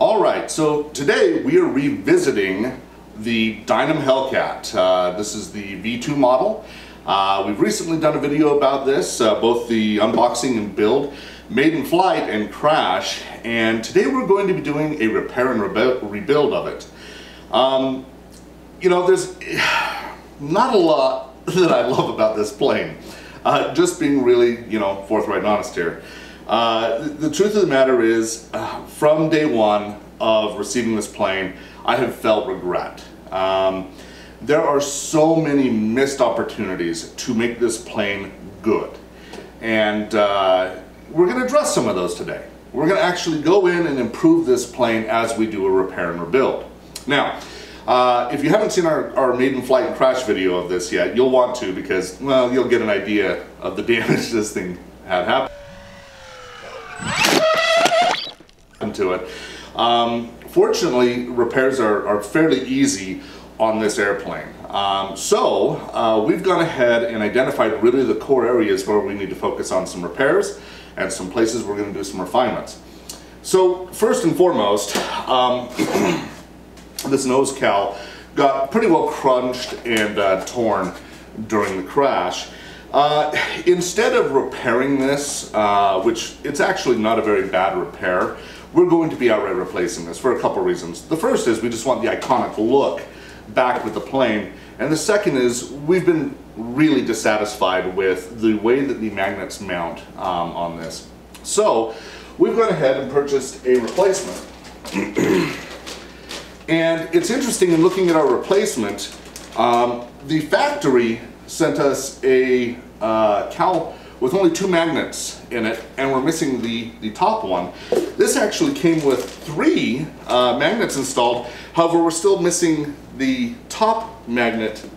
Alright, so today we are revisiting the Dynam Hellcat. This is the V2 model. We've recently done a video about this, both the unboxing and build, made in flight and crash, and today we're going to be doing a repair and rebuild of it. You know, there's not a lot that I love about this plane. Just being really, forthright and honest here. The truth of the matter is, from day one of receiving this plane, I have felt regret. There are so many missed opportunities to make this plane good. And we're going to address some of those today. We're going to actually go in and improve this plane as we do a repair and rebuild. Now, if you haven't seen our maiden flight and crash video of this yet, you'll want to, because, well, you'll get an idea of the damage this thing had happened to it. Fortunately, repairs are fairly easy on this airplane. So we've gone ahead and identified really the core areas where we need to focus on some repairs and some places we're going to do some refinements. So first and foremost, this nose cowl got pretty well crunched and torn during the crash. Instead of repairing this, which it's actually not a very bad repair, we're going to be outright replacing this for a couple reasons. The first is we just want the iconic look back with the plane, and the second is we've been really dissatisfied with the way that the magnets mount on this. So we've gone ahead and purchased a replacement. And it's interesting in looking at our replacement, the factory sent us a cowl with only 2 magnets in it, and we're missing the top one. This actually came with 3 magnets installed. However, we're still missing the top magnet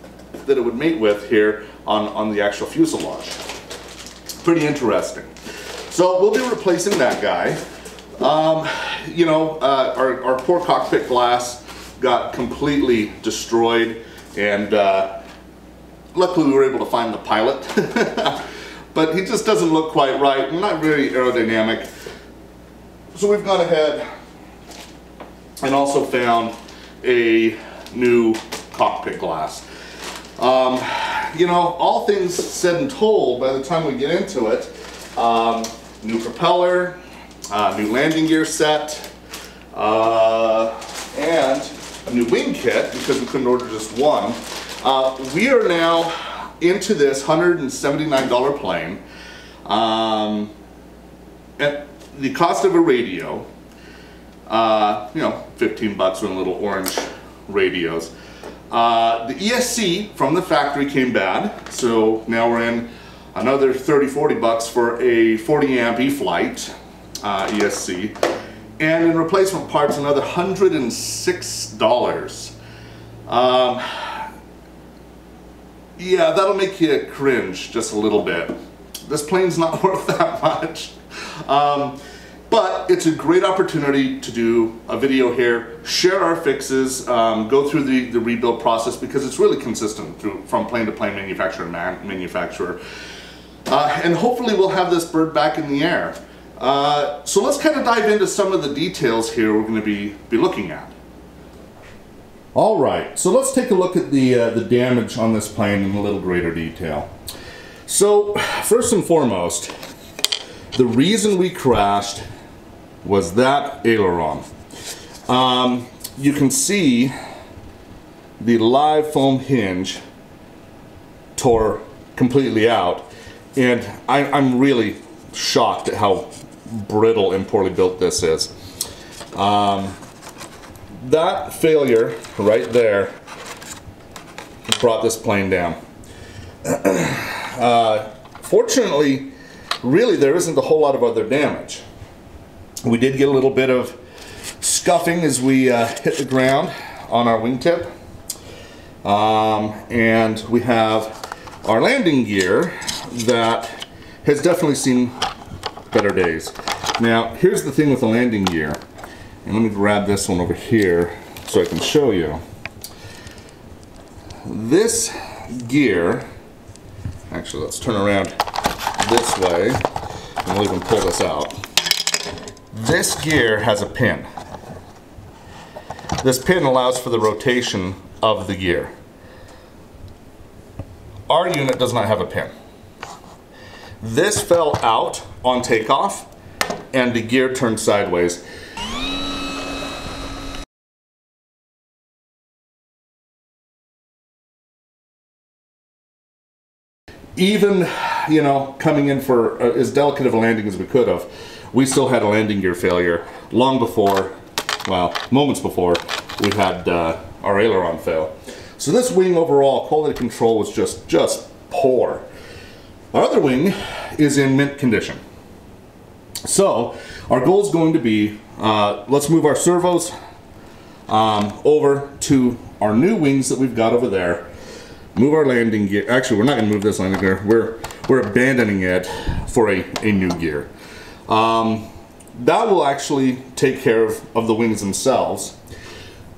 that it would mate with here on the actual fuselage. Pretty interesting. So we'll be replacing that guy. Our poor cockpit glass got completely destroyed, and luckily we were able to find the pilot. But he just doesn't look quite right, and not very aerodynamic. So we've gone ahead and also found a new cockpit glass. All things said and told, by the time we get into it, new propeller, new landing gear set, and a new wing kit, because we couldn't order just one. We are now into this $179 plane at the cost of a radio, 15 bucks with little orange radios. The ESC from the factory came bad, so now we're in another 30-40 bucks for a 40 amp E-flite ESC, and in replacement parts another $106. Yeah, that'll make you cringe just a little bit. This plane's not worth that much. But it's a great opportunity to do a video here, share our fixes, go through the rebuild process, because it's really consistent from plane to plane, manufacturer to manufacturer. And hopefully we'll have this bird back in the air. So let's kind of dive into some of the details here we're going to be looking at. Alright, so let's take a look at the damage on this plane in a little greater detail. So, first and foremost, the reason we crashed was that aileron. You can see the live foam hinge tore completely out, and I'm really shocked at how brittle and poorly built this is. That failure right there brought this plane down. Fortunately, really there isn't a whole lot of other damage. We did get a little bit of scuffing as we hit the ground on our wingtip. And we have our landing gear that has definitely seen better days. Now, here's the thing with the landing gear. And let me grab this one over here so I can show you. This gear, actually let's turn around this way and we'll even pull this out. This gear has a pin. this pin allows for the rotation of the gear. Our unit does not have a pin. This fell out on takeoff and the gear turned sideways. Even, you know, coming in for as delicate of a landing as we could have, we still had a landing gear failure long before, well, moments before we had our aileron fail. So this wing overall, quality control was just poor. Our other wing is in mint condition. So our goal is going to be, let's move our servos over to our new wings that we've got over there. Move our landing gear. Actually, we're not going to move this landing gear. We're abandoning it for a new gear. That will actually take care of the wings themselves.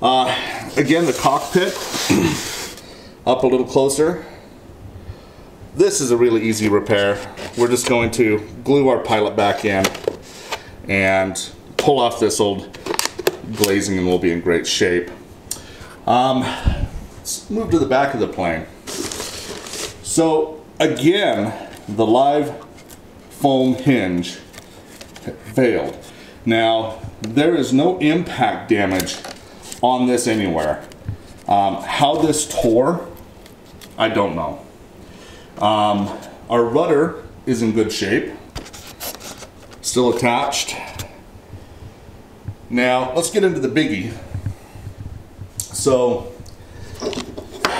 Again, the cockpit, up a little closer. This is a really easy repair. We're just going to glue our pilot back in and pull off this old glazing and we'll be in great shape. Let's move to the back of the plane. So again, the live foam hinge failed. Now, there is no impact damage on this anywhere. How this tore, I don't know. Our rudder is in good shape, still attached. Now, let's get into the biggie. So,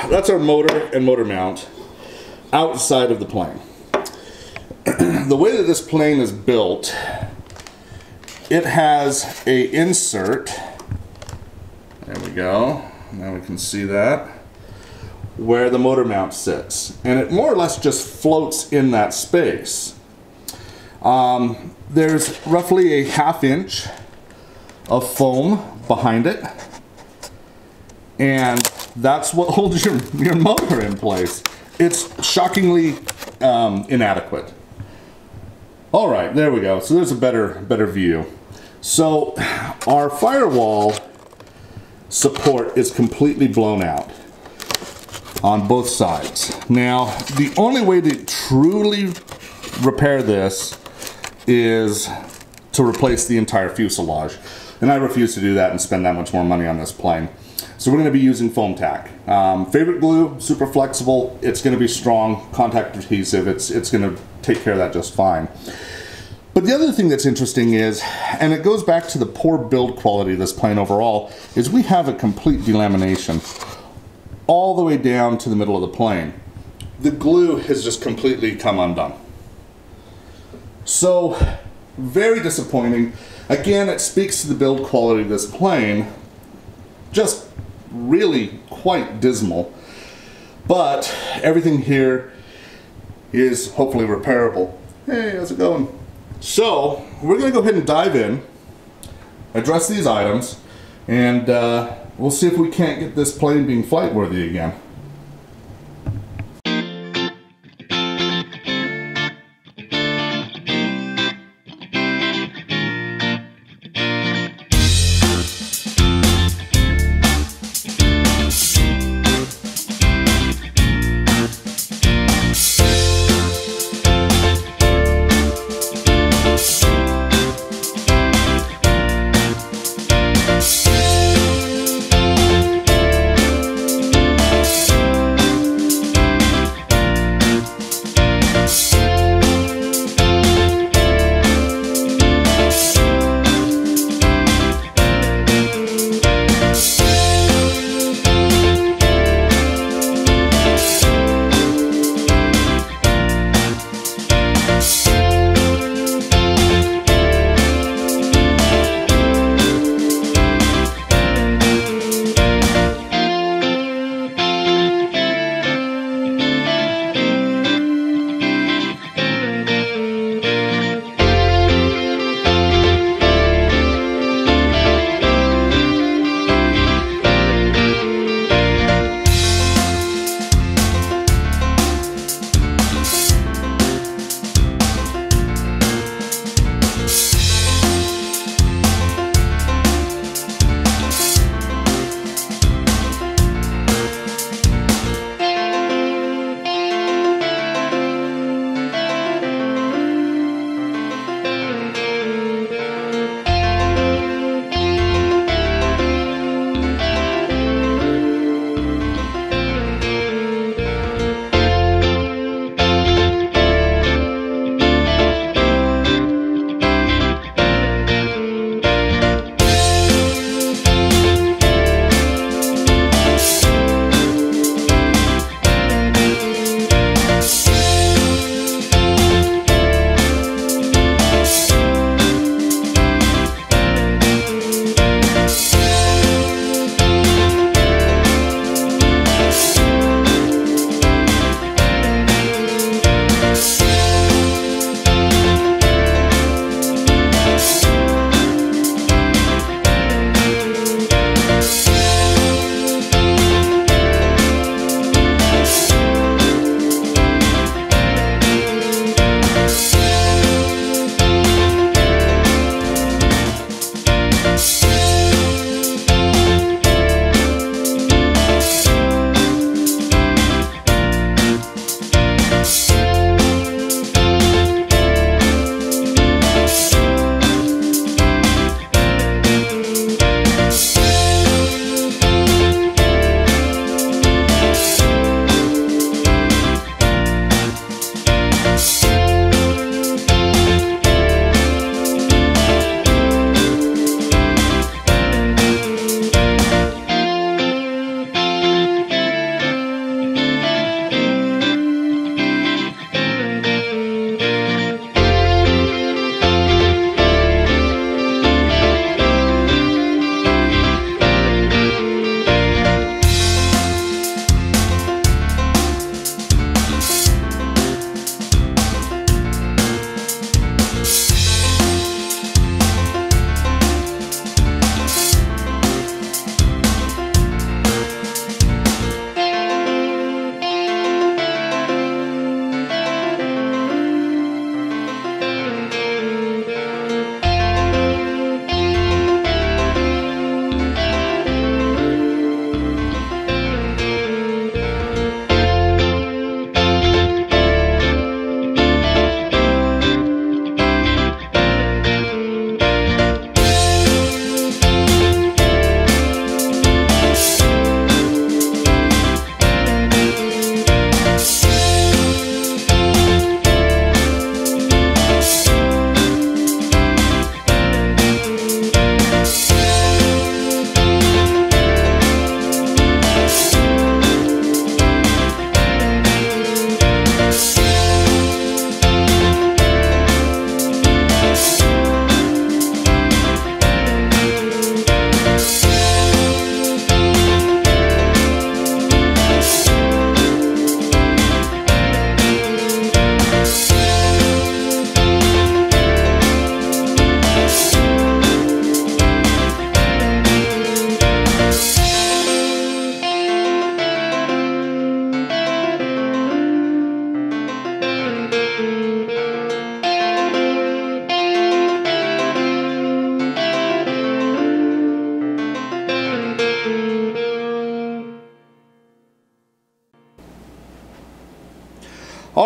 that's our motor and motor mount outside of the plane. The way that this plane is built, it has a insert. There we go. Now we can see that. Where the motor mount sits. And it more or less just floats in that space. There's roughly a 1/2 inch of foam behind it. And that's what holds your motor in place. It's shockingly inadequate. All right, there we go. So there's a better view. So our firewall support is completely blown out on both sides. Now, the only way to truly repair this is to replace the entire fuselage. And I refuse to do that and spend that much more money on this plane. So we're going to be using foam tack. Favorite glue, super flexible. It's going to be strong, contact adhesive. It's going to take care of that just fine. But the other thing that's interesting is, and it goes back to the poor build quality of this plane overall, is we have a complete delamination all the way down to the middle of the plane. The glue has just completely come undone. So, very disappointing. Again, it speaks to the build quality of this plane. Just really quite dismal. But everything here is hopefully repairable. Hey, how's it going? So, we're going to go ahead and dive in, address these items, and we'll see if we can't get this plane being flight worthy again.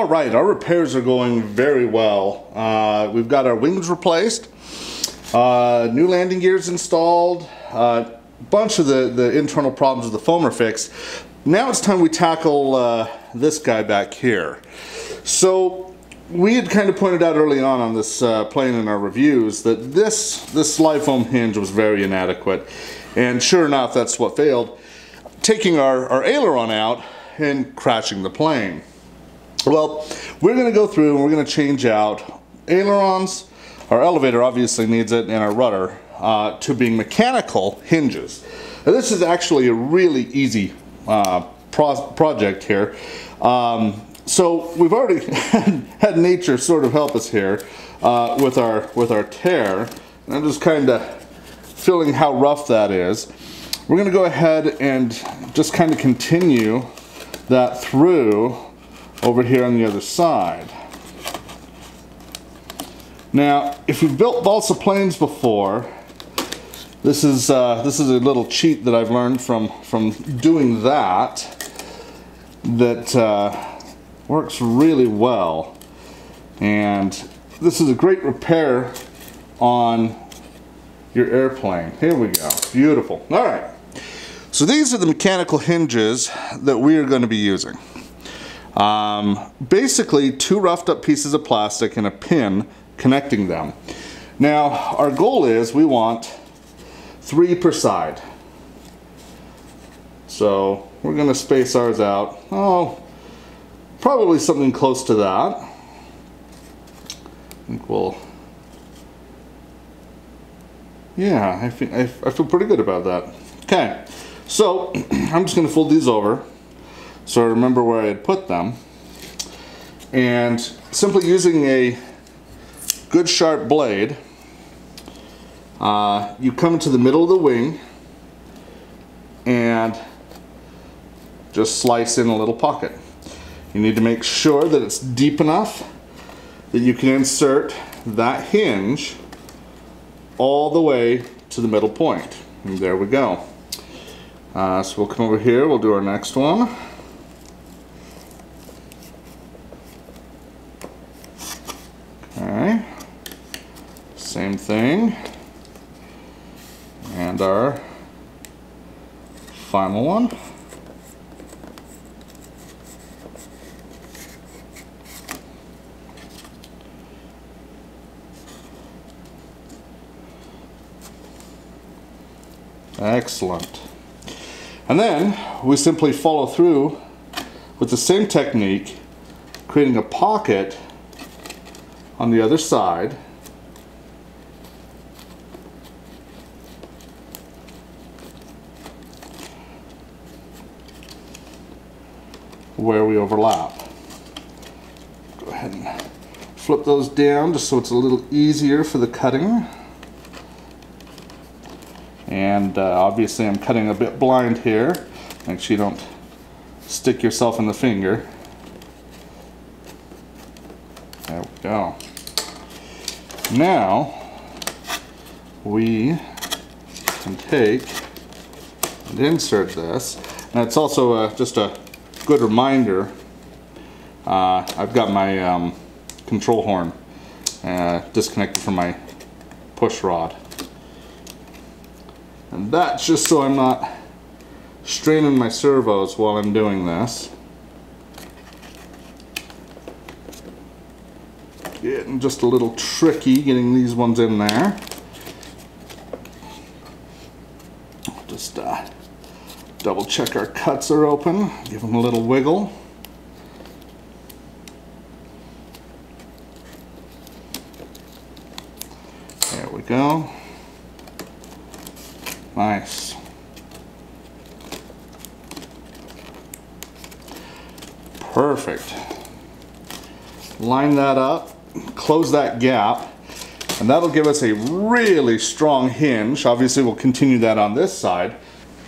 All right, our repairs are going very well. We've got our wings replaced, new landing gears installed, a bunch of the internal problems with the foam are fixed. Now it's time we tackle this guy back here. So we had kind of pointed out early on this plane in our reviews that this LiPo hinge was very inadequate, and sure enough, that's what failed, taking our aileron out and crashing the plane. Well, we're going to go through and we're going to change out ailerons. Our elevator obviously needs it, and our rudder to being mechanical hinges. Now, this is actually a really easy project here. So we've already had nature sort of help us here with our tear. And I'm just kind of feeling how rough that is. We're going to go ahead and just kind of continue that through over here on the other side. Now, if you've built balsa planes before, this is a little cheat that I've learned from doing that works really well. And this is a great repair on your airplane. Here we go. Beautiful. All right. So these are the mechanical hinges that we are going to be using. Basically 2 roughed up pieces of plastic and a pin connecting them. Now our goal is we want 3 per side. So we're going to space ours out, probably something close to that. I think I feel pretty good about that. Okay, so I'm just going to fold these over so I remember where I had put them, and simply using a good sharp blade, you come into the middle of the wing and just slice in a little pocket. You need to make sure that it's deep enough that you can insert that hinge all the way to the middle point. And there we go. So we'll come over here, we'll do our next one. Okay, same thing, and our final one. Excellent. And then we simply follow through with the same technique, creating a pocket on the other side, where we overlap. Go ahead and flip those down just so it's a little easier for the cutting. And obviously I'm cutting a bit blind here. Make sure you don't stick yourself in the finger. There we go. Now we can take and insert this. Now it's also just a good reminder, I've got my control horn disconnected from my push rod. And that's just so I'm not straining my servos while I'm doing this. Getting just a little tricky getting these ones in there. Just double check our cuts are open, give them a little wiggle. There we go. Nice. Perfect. Line that up, close that gap, and that'll give us a really strong hinge. Obviously we'll continue that on this side.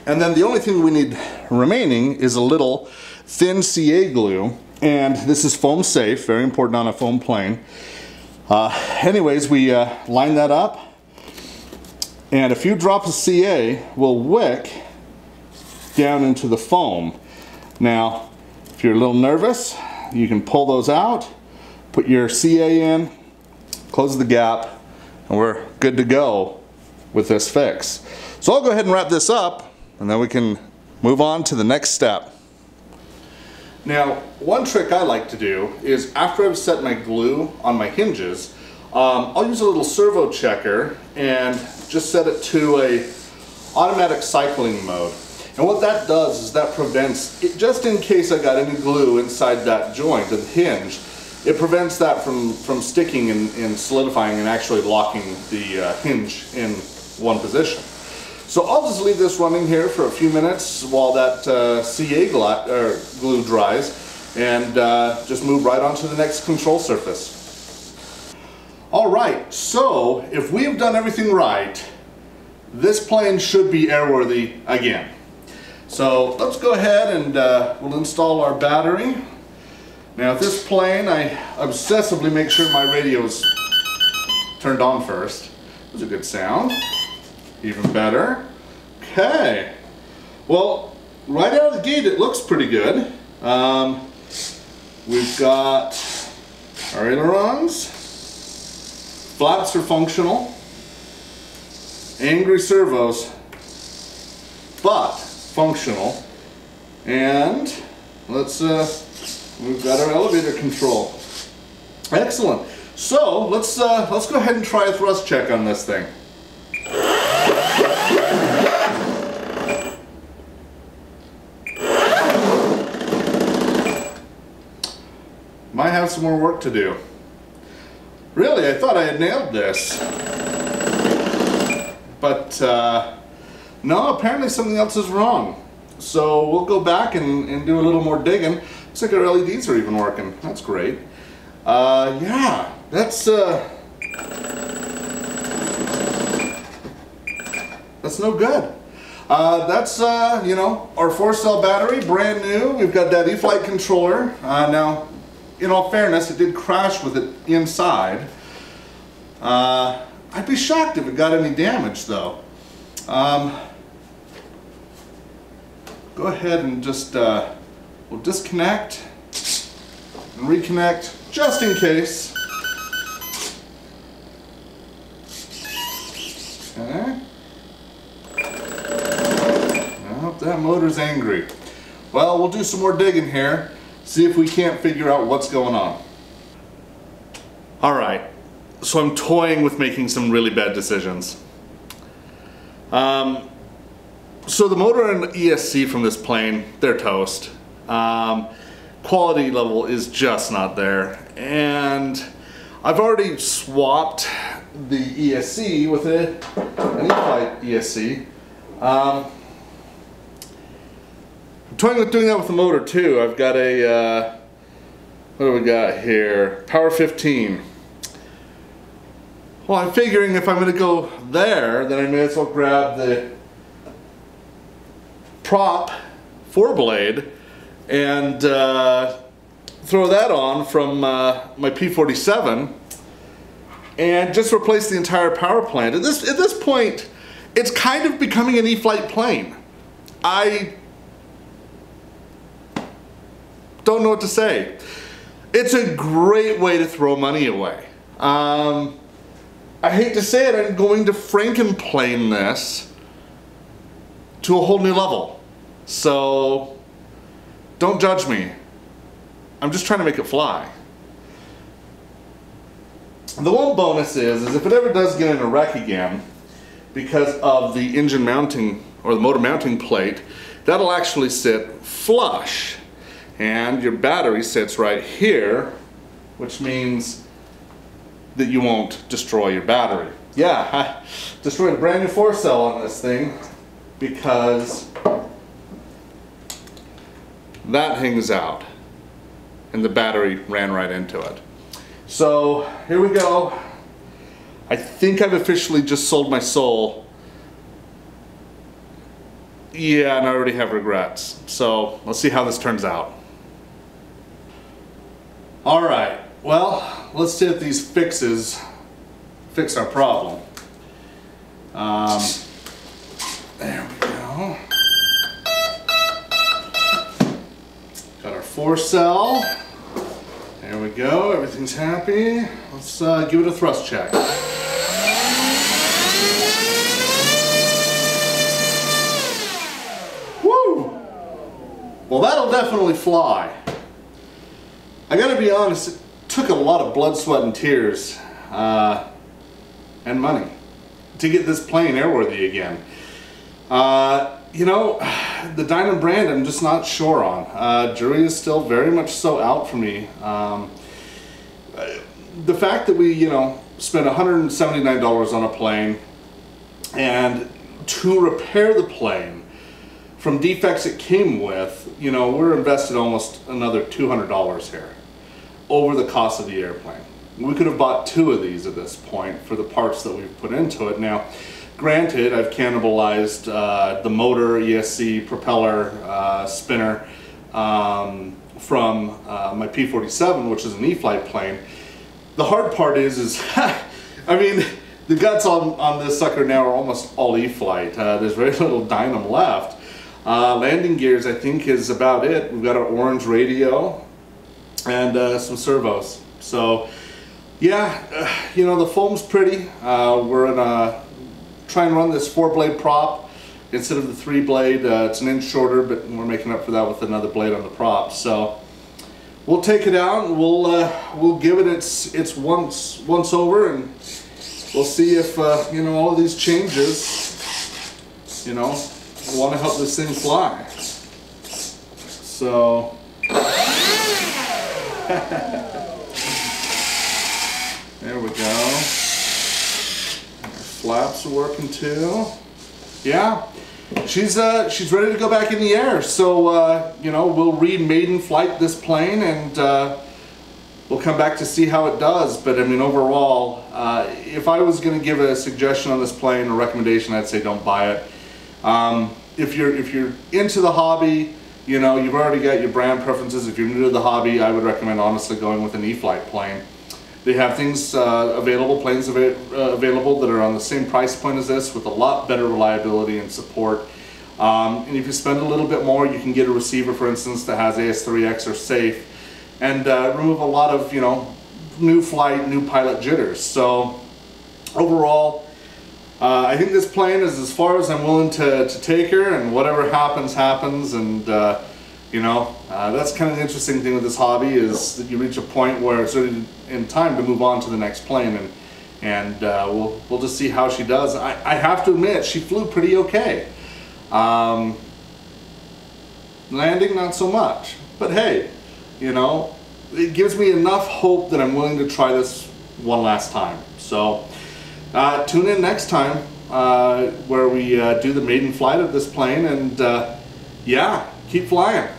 And then the only thing we need remaining is a little thin CA glue, and this is foam safe, very important on a foam plane. Anyways, we line that up, and a few drops of CA will wick down into the foam. Now, if you're a little nervous, you can pull those out, put your CA in, close the gap, and we're good to go with this fix. So I'll go ahead and wrap this up, and then we can move on to the next step. Now, one trick I like to do is after I've set my glue on my hinges, I'll use a little servo checker and just set it to a automatic cycling mode. And what that does is that prevents, just in case I got any glue inside that joint of the hinge, it prevents that from sticking and solidifying and actually locking the hinge in one position. So I'll just leave this running here for a few minutes while that CA glue dries, and just move right on to the next control surface. Alright, so if we've done everything right, this plane should be airworthy again. So let's go ahead and we'll install our battery. Now with this plane, I obsessively make sure my radio's turned on first. That's a good sound. Even better. Okay. Well, right out of the gate it looks pretty good. We've got our ailerons. Flaps are functional. Angry servos, but functional. And let's we've got our elevator control. Excellent. So let's go ahead and try a thrust check on this thing. Might have some more work to do. Really, I thought I had nailed this. But no, apparently something else is wrong. So we'll go back and do a little more digging. Looks like our LEDs are even working. That's great. Yeah, that's no good. That's you know, our 4-cell battery, brand new. We've got that E-flite controller. Now, in all fairness, it did crash with it inside. I'd be shocked if it got any damage though. Go ahead and just we'll disconnect and reconnect just in case. Okay. Well, that motor's angry. Well, we'll do some more digging here, see if we can't figure out what's going on. Alright, so I'm toying with making some really bad decisions. So the motor and ESC from this plane, they're toast. Quality level is just not there. And I've already swapped the ESC with an E-flite ESC. I'm toying with doing that with the motor too. I've got a, what do we got here? Power 15. Well, I'm figuring if I'm going to go there, then I may as well grab the prop 4-blade and throw that on from my P47 and just replace the entire power plant. At this point, it's kind of becoming an E-flite plane. I don't know what to say. It's a great way to throw money away. I hate to say it, I'm going to Frankenplane this to a whole new level. So don't judge me. I'm just trying to make it fly. The one bonus is if it ever does get in a wreck again, because of the engine mounting or the motor mounting plate, that'll actually sit flush. And your battery sits right here, which means that you won't destroy your battery. Yeah, I destroyed a brand new 4-cell on this thing because that hangs out and the battery ran right into it. So here we go. I think I've officially just sold my soul. Yeah, and I already have regrets. So let's see how this turns out. Alright, well, let's see if these fixes fix our problem. There we go. Got our 4-cell. go, everything's happy. Let's give it a thrust check. Woo! Well, that'll definitely fly. I gotta be honest, it took a lot of blood, sweat, and tears, and money to get this plane airworthy again. You know, the Dynam brand I'm just not sure on. Jury is still very much so out for me. The fact that we, you know, spent $179 on a plane, and to repair the plane from defects it came with, you know, we're invested almost another $200 here over the cost of the airplane. We could have bought 2 of these at this point for the parts that we've put into it. Now, granted, I've cannibalized the motor, ESC, propeller, spinner from my P-47, which is an E-flite plane. The hard part is I mean, the guts on this sucker now are almost all E-flite. There's very little Dynam left. Landing gears, I think, is about it. We've got our orange radio and some servos. So, yeah, you know, the foam's pretty. We're gonna try and run this 4-blade prop instead of the 3-blade. It's an inch shorter, but we're making up for that with another blade on the prop. So we'll take it out and we'll give it its once over, and we'll see if you know, all of these changes, you know, want to help this thing fly. So there we go. Our flaps are working too. Yeah, she's ready to go back in the air. So you know, we'll maiden flight this plane, and we'll come back to see how it does. But I mean, overall, if I was going to give a suggestion on this plane, a recommendation, I'd say don't buy it. If you're into the hobby, you know, you've already got your brand preferences. If you're new to the hobby, I would recommend honestly going with an E-flite plane. They have things available, planes available that are on the same price point as this, with a lot better reliability and support. And if you spend a little bit more, you can get a receiver, for instance, that has AS3X or SAFE, and remove a lot of, you know, new flight, new pilot jitters. So overall, I think this plane is as far as I'm willing to take her, and whatever happens, happens. And you know, that's kind of the interesting thing with this hobby, is that you reach a point where it's really in time to move on to the next plane, and we'll just see how she does. I have to admit, she flew pretty okay. Landing, not so much, but hey, you know, it gives me enough hope that I'm willing to try this one last time. So tune in next time where we do the maiden flight of this plane, and yeah, keep flying.